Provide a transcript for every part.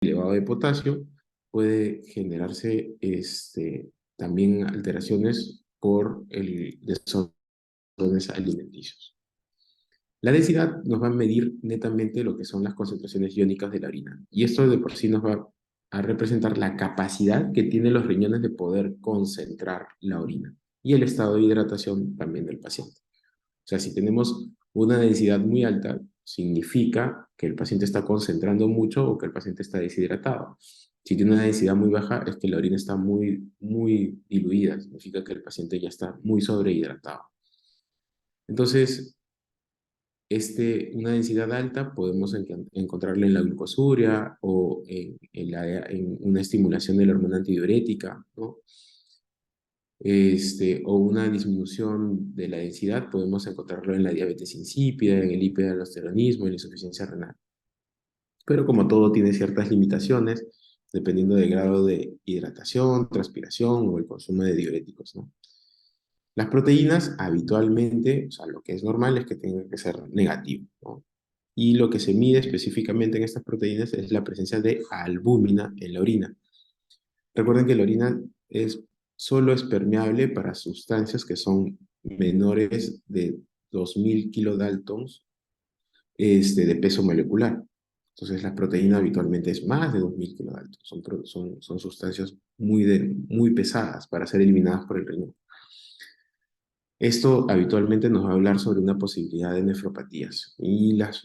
elevado de potasio, puede generarse también alteraciones por el desórdenes alimenticios. La densidad nos va a medir netamente lo que son las concentraciones iónicas de la orina. Y esto de por sí nos va a representar la capacidad que tienen los riñones de poder concentrar la orina y el estado de hidratación también del paciente. O sea, si tenemos una densidad muy alta, significa que el paciente está concentrando mucho o que el paciente está deshidratado. Si tiene una densidad muy baja, es que la orina está muy diluida, significa que el paciente ya está muy sobrehidratado. Entonces, una densidad alta podemos encontrarla en la glucosuria o en una estimulación de la hormona antidiurética, ¿no? O una disminución de la densidad, podemos encontrarlo en la diabetes insípida, en el hiperaldosteronismo, en la insuficiencia renal. Pero como todo tiene ciertas limitaciones, dependiendo del grado de hidratación, transpiración o el consumo de diuréticos, ¿no? Las proteínas habitualmente, o sea, lo que es normal es que tengan que ser negativo, ¿no? Y lo que se mide específicamente en estas proteínas es la presencia de albúmina en la orina. Recuerden que la orina solo es permeable para sustancias que son menores de 2000 kilodaltons de peso molecular. Entonces, la proteína habitualmente es más de 2000 kilodaltons. Son sustancias muy pesadas para ser eliminadas por el riñón. Esto habitualmente nos va a hablar sobre una posibilidad de nefropatías.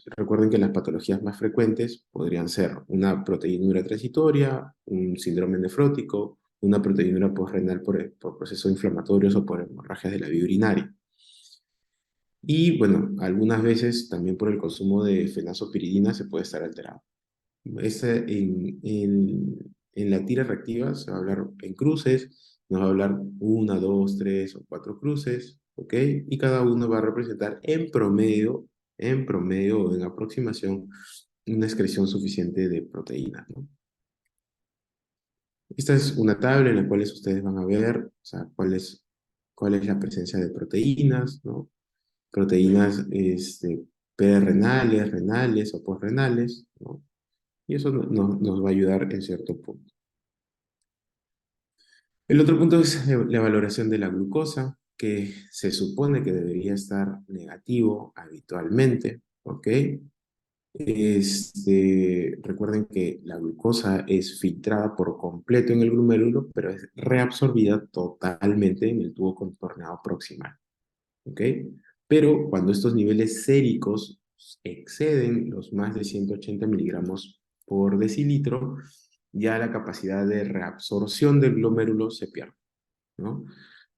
Recuerden que las patologías más frecuentes podrían ser una proteinura transitoria, un síndrome nefrótico, una proteinura postrenal por procesos inflamatorios o por hemorragias de la vía urinaria. Y bueno, algunas veces también por el consumo de fenazopiridina se puede estar alterado. En la tira reactiva se va a hablar en cruces, nos va a hablar una, dos, tres o cuatro cruces, ¿ok? Y cada uno va a representar en promedio o en aproximación, una excreción suficiente de proteína, ¿no? Esta es una tabla en la cual ustedes van a ver, o sea, cuál es la presencia de proteínas, ¿no? Proteínas prerenales, renales o posrenales, ¿no? Y eso nos va a ayudar en cierto punto. El otro punto es la valoración de la glucosa, que se supone que debería estar negativo habitualmente, ¿ok? Recuerden que la glucosa es filtrada por completo en el glomérulo, pero es reabsorbida totalmente en el tubo contorneado proximal, ¿ok? Pero cuando estos niveles séricos exceden los más de 180 miligramos por decilitro, ya la capacidad de reabsorción del glomérulo se pierde, ¿no?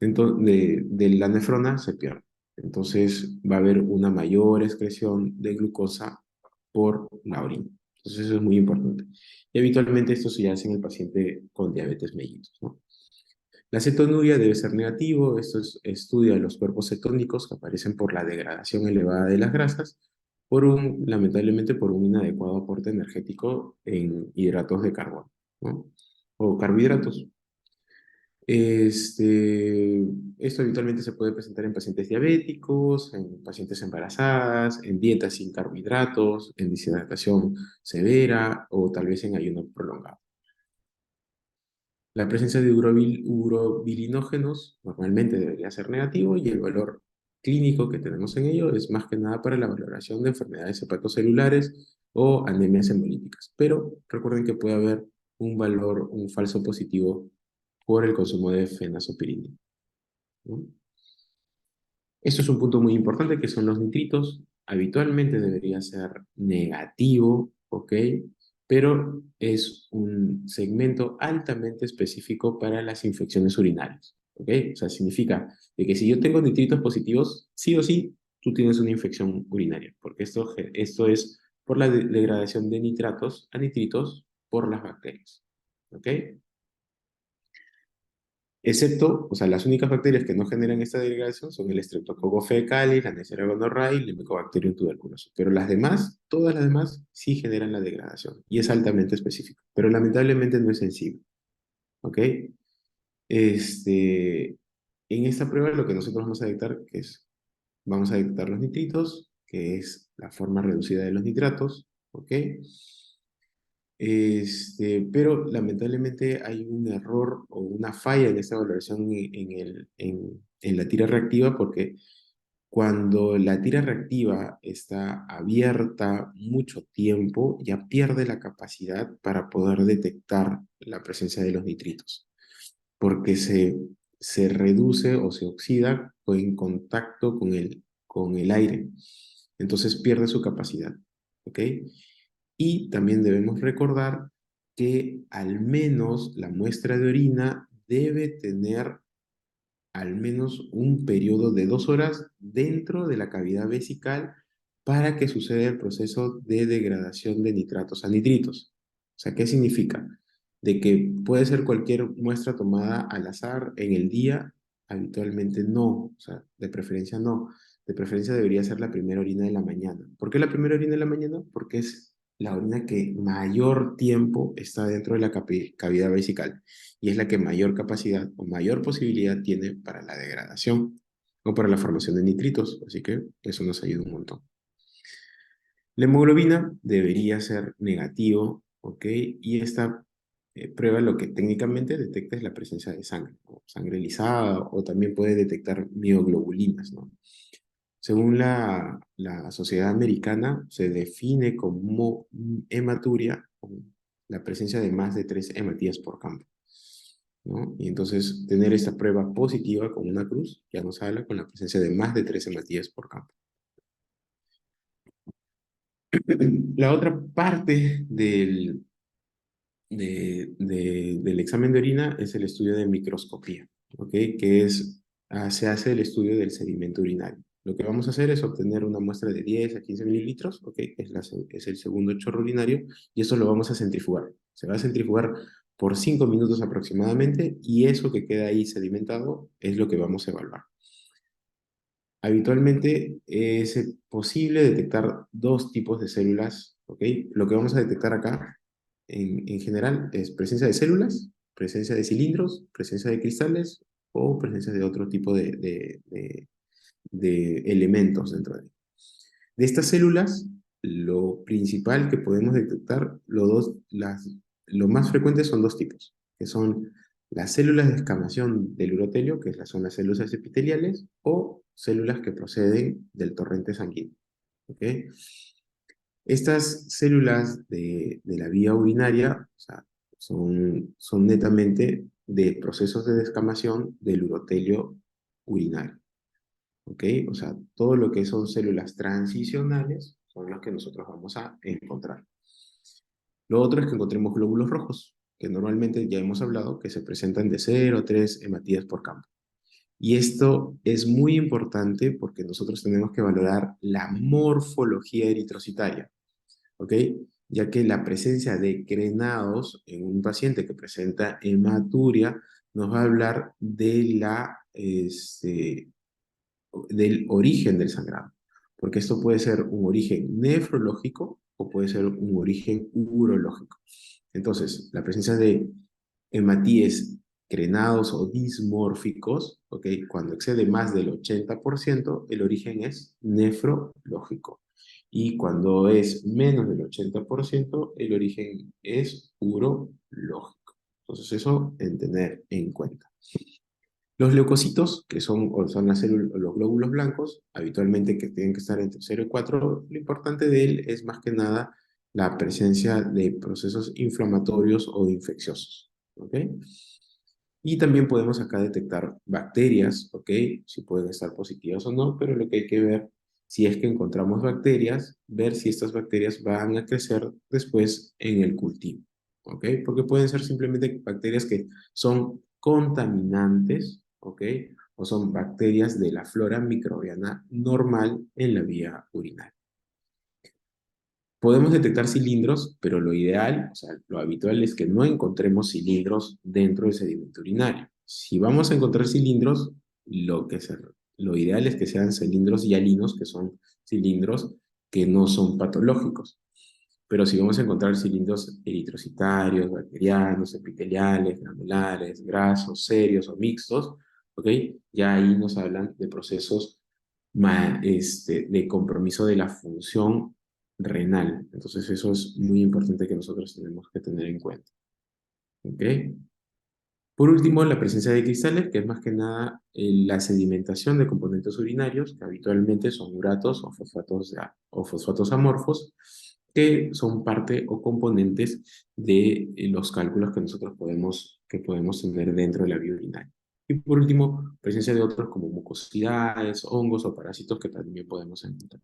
Entonces, de la nefrona se pierde. Entonces va a haber una mayor excreción de glucosa por la orina. Entonces eso es muy importante. Y habitualmente esto se hace en el paciente con diabetes mellitus, ¿no? La cetonuria debe ser negativo. Estudia los cuerpos cetónicos que aparecen por la degradación elevada de las grasas, lamentablemente por un inadecuado aporte energético en hidratos de carbono, ¿no? O carbohidratos. Esto habitualmente se puede presentar en pacientes diabéticos, en pacientes embarazadas, en dietas sin carbohidratos, en deshidratación severa o tal vez en ayuno prolongado. La presencia de urobilinógenos normalmente debería ser negativo y el valor clínico que tenemos en ello es más que nada para la valoración de enfermedades hepatocelulares o anemias hemolíticas. Pero recuerden que puede haber un falso positivo por el consumo de fenazopiridina, ¿no? Esto es un punto muy importante que son los nitritos. Habitualmente debería ser negativo, ¿ok? Pero es un segmento altamente específico para las infecciones urinarias, ¿ok? O sea, significa de que si yo tengo nitritos positivos, sí o sí, tú tienes una infección urinaria, porque esto es por la degradación de nitratos a nitritos por las bacterias, ¿ok? Excepto, o sea, las únicas bacterias que no generan esta degradación son el Streptococcus fecalis, la Neisseria gonorrhoeae y el Mycobacterium tuberculosis. Pero las demás, todas las demás, sí generan la degradación y es altamente específico. Pero lamentablemente no es sensible, ¿ok? En esta prueba lo que nosotros vamos a detectar vamos a detectar los nitritos, que es la forma reducida de los nitratos, ¿ok? Pero lamentablemente hay un error o una falla en esta valoración en la tira reactiva porque cuando la tira reactiva está abierta mucho tiempo, ya pierde la capacidad para poder detectar la presencia de los nitritos, porque se reduce o se oxida en contacto con el aire. Entonces pierde su capacidad. ¿Ok? Y también debemos recordar que al menos la muestra de orina debe tener al menos un periodo de 2 horas dentro de la cavidad vesical para que suceda el proceso de degradación de nitratos a nitritos. O sea, ¿qué significa? De que puede ser cualquier muestra tomada al azar en el día, habitualmente no, o sea, de preferencia no. De preferencia debería ser la primera orina de la mañana. ¿Por qué la primera orina de la mañana? Porque es la orina que mayor tiempo está dentro de la cavidad vesical y es la que mayor capacidad o mayor posibilidad tiene para la degradación o para la formación de nitritos, así que eso nos ayuda un montón. La hemoglobina debería ser negativo, ¿ok? Y esta prueba lo que técnicamente detecta es la presencia de sangre, ¿no? Sangre lisada o también puede detectar mioglobulinas, ¿no? Según la Sociedad Americana, se define como hematuria con la presencia de más de 3 hematías por campo, ¿no? Y entonces tener esta prueba positiva con una cruz ya nos habla con la presencia de más de 3 hematías por campo. La otra parte del examen de orina es el estudio de microscopía, ¿ok? Que se hace el estudio del sedimento urinario. Lo que vamos a hacer es obtener una muestra de 10 a 15 mililitros, ¿ok? Es el segundo chorro urinario, y eso lo vamos a centrifugar. Se va a centrifugar por 5 minutos aproximadamente, y eso que queda ahí sedimentado es lo que vamos a evaluar. Habitualmente es posible detectar dos tipos de células, ¿ok? Lo que vamos a detectar acá, en general, es presencia de células, presencia de cilindros, presencia de cristales o presencia de otro tipo de elementos dentro de él. De estas células, lo principal que podemos detectar, lo más frecuente son dos tipos, que son las células de escamación del urotelio, que son las células epiteliales, o células que proceden del torrente sanguíneo. ¿Ok? Estas células de la vía urinaria, o sea, son netamente de procesos de descamación del urotelio urinario. ¿Ok? O sea, todo lo que son células transicionales son las que nosotros vamos a encontrar. Lo otro es que encontremos glóbulos rojos, que normalmente ya hemos hablado que se presentan de 0 a 3 hematías por campo. Y esto es muy importante porque nosotros tenemos que valorar la morfología eritrocitaria, ¿ok? Ya que la presencia de crenados en un paciente que presenta hematuria nos va a hablar del origen del sangrado, porque esto puede ser un origen nefrológico o puede ser un origen urológico. Entonces, la presencia de hematíes crenados o dismórficos, ¿ok? Cuando excede más del 80%, el origen es nefrológico. Y cuando es menos del 80%, el origen es urológico. Entonces, eso en tener en cuenta. Los leucocitos, que son las células, los glóbulos blancos, habitualmente que tienen que estar entre 0 y 4, lo importante de él es más que nada la presencia de procesos inflamatorios o infecciosos. ¿Ok? Y también podemos acá detectar bacterias, ¿ok? Si pueden estar positivas o no, pero lo que hay que ver, si es que encontramos bacterias, ver si estas bacterias van a crecer después en el cultivo, ¿ok? Porque pueden ser simplemente bacterias que son contaminantes, ¿ok? O son bacterias de la flora microbiana normal en la vía urinaria. Podemos detectar cilindros, pero lo ideal, o sea, lo habitual es que no encontremos cilindros dentro del sedimento urinario. Si vamos a encontrar cilindros, lo ideal es que sean cilindros hialinos, que son cilindros que no son patológicos. Pero si vamos a encontrar cilindros eritrocitarios, bacterianos, epiteliales, granulares, grasos, serios o mixtos, ¿ok? Ya ahí nos hablan de procesos de compromiso de la función renal. Entonces eso es muy importante que nosotros tenemos que tener en cuenta. ¿Ok? Por último, la presencia de cristales, que es más que nada la sedimentación de componentes urinarios, que habitualmente son uratos o o fosfatos amorfos, que son parte o componentes de los cálculos que nosotros que podemos tener dentro de la vía urinaria. Y por último, presencia de otros como mucosidades, hongos o parásitos que también podemos encontrar.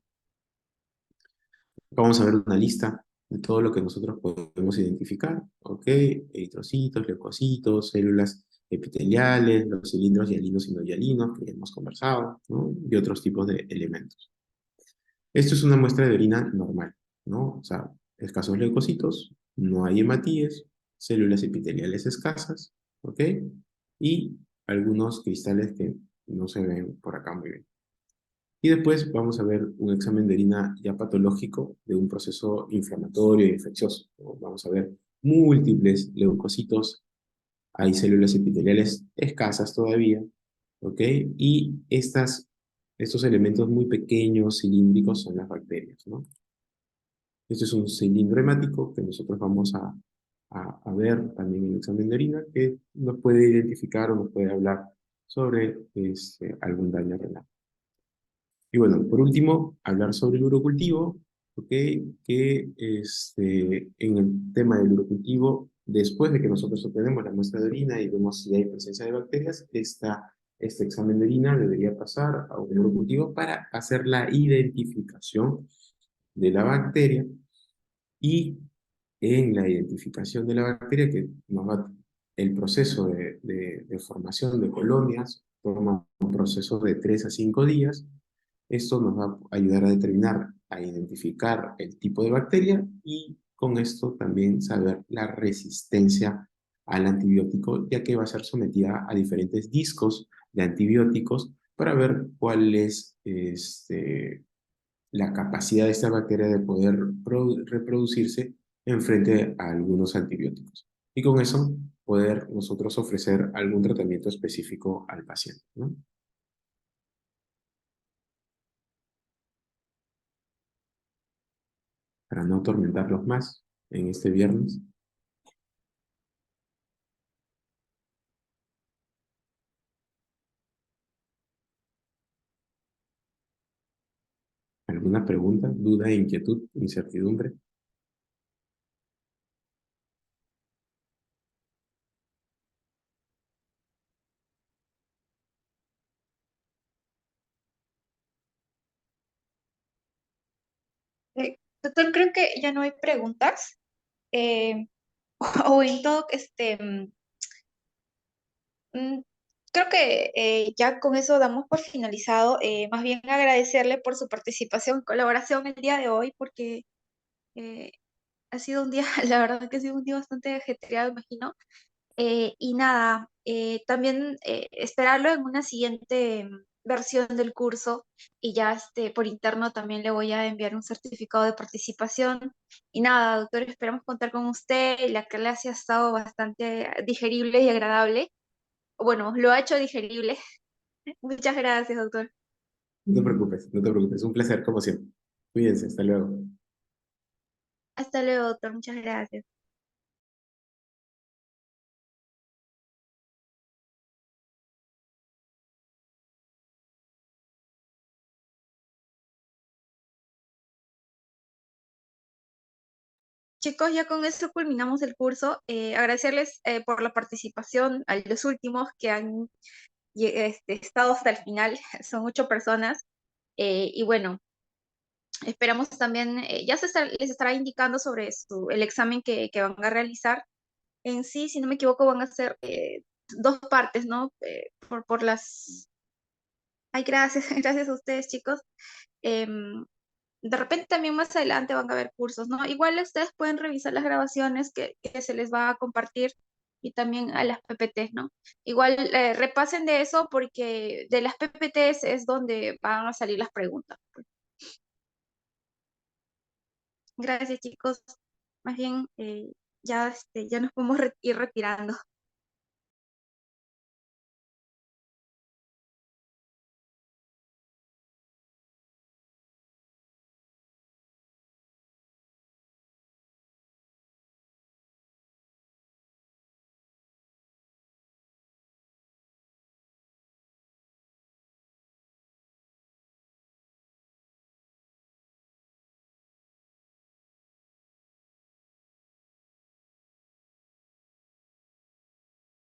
Vamos a ver una lista de todo lo que nosotros podemos identificar, ¿ok? Eritrocitos, leucocitos, células epiteliales, los cilindros hialinos y no hialinos, que ya hemos conversado, ¿no? Y otros tipos de elementos. Esto es una muestra de orina normal, ¿no? O sea, escasos leucocitos, no hay hematíes, células epiteliales escasas, ¿ok? Y algunos cristales que no se ven por acá muy bien. Y después vamos a ver un examen de orina ya patológico de un proceso inflamatorio e infeccioso, ¿no? Vamos a ver múltiples leucocitos, hay células epiteliales escasas todavía, ¿ok? Y estos elementos muy pequeños, cilíndricos, son las bacterias, ¿no? Este es un cilindro hemático que nosotros vamos a ver también en el examen de orina, que nos puede identificar o nos puede hablar sobre algún daño renal. Y bueno, por último, hablar sobre el urocultivo, ¿ok? Que en el tema del urocultivo, después de que nosotros obtenemos la muestra de orina y vemos si hay presencia de bacterias, este examen de orina debería pasar a un urocultivo para hacer la identificación de la bacteria y en la identificación de la bacteria, que el proceso de formación de colonias toma un proceso de 3 a 5 días. Esto nos va a ayudar a determinar, a identificar el tipo de bacteria y con esto también saber la resistencia al antibiótico, ya que va a ser sometida a diferentes discos de antibióticos para ver cuál es la capacidad de esta bacteria de poder reproducirse en frente a algunos antibióticos. Y con eso poder nosotros ofrecer algún tratamiento específico al paciente, ¿no? Para no atormentarlos más en este viernes. ¿Alguna pregunta, duda, inquietud, incertidumbre? Doctor, creo que ya no hay preguntas. eh, o en todo, mm, creo que ya con eso damos por finalizado. Más bien agradecerle por su participación y colaboración el día de hoy, porque eh, ha sido un día, la verdad que ha sido un día bastante ajetreado, imagino. Y nada, también esperarlo en una siguiente versión del curso y ya por interno también le voy a enviar un certificado de participación. Y nada, doctor, esperamos contar con usted. La clase ha estado bastante digerible y agradable. Bueno, lo ha hecho digerible. Muchas gracias, doctor. No te preocupes, no te preocupes. Un placer, como siempre. Cuídense, hasta luego. Hasta luego, doctor. Muchas gracias. Chicos, ya con eso culminamos el curso. Agradecerles por la participación a los últimos que han estado hasta el final. Son 8 personas. Y bueno, esperamos también, les estará indicando sobre el examen que van a realizar. En sí, si no me equivoco, van a ser 2 partes, ¿no? Por las... Ay, gracias, gracias a ustedes, chicos. Em, de repente también más adelante van a haber cursos, ¿no? Igual ustedes pueden revisar las grabaciones que se les va a compartir y también a las PPTs, ¿no? Igual repasen de eso porque de las PPTs es donde van a salir las preguntas. Gracias, chicos. Más bien, ya nos podemos ir retirando.